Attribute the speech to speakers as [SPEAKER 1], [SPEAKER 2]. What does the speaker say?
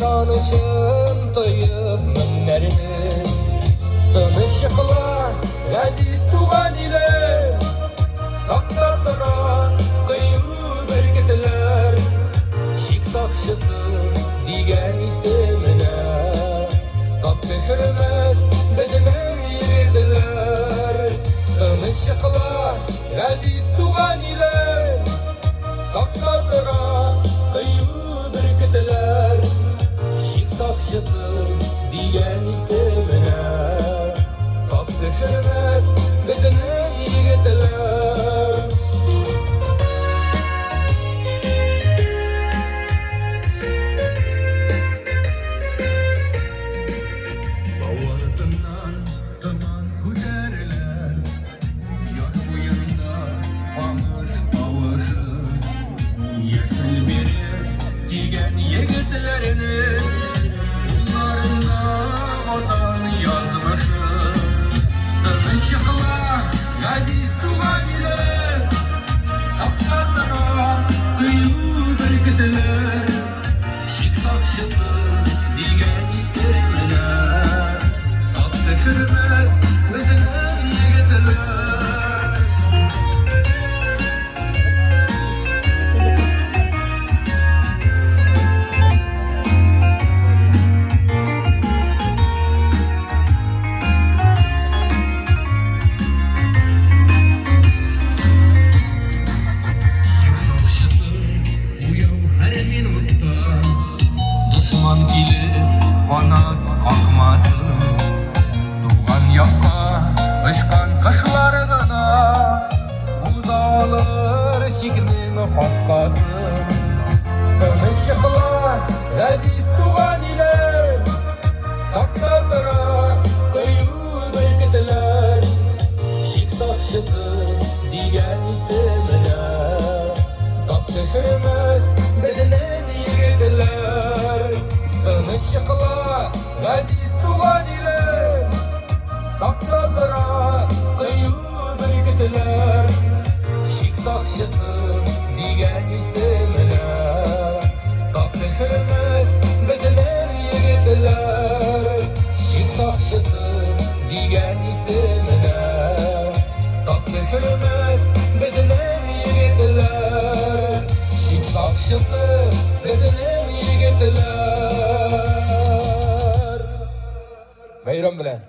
[SPEAKER 1] Işanışın toyup minlerini Tanışıklar aziz tuğan ile Saklardıra kıyı berketler Şik sakşısı digen isimine Tat düşürmez bizine yürüdüler Tanışıklar aziz tuğan ile Saklardıra kıyı berketler Şik sakşısı diyen isimine Tat düşürmez bizine yigitler Bavartından duman kuderler Yan uyunda kamış bavuşı Yeşil birir giyen yigitlerini Vatan yazmışı Tanışıklar aziz tuğan ile Saklardıra kıyı berketler Şik sakşısı digen isimine Tat düşürmez bizine yigitler Düşman gelir kanat kalkmasın Doğan yakka ışkan kışlarına Uzalır şiknin kalkasın Tanışıklar aziz tuğan ile Saklardıra kıyı berketler Şik sakşısı digen isimine Tat düşürmez bizine yigitler Tanışıklar aziz tuğan ile Saklardıra kıyı berketler Şik sakşısı digen isimine Tat düşürmez bizine yigitler Şik sakşısı digen isimine Tat düşürmez bizine yigitler Şik sakşısı bizine yigitler Bayram bilen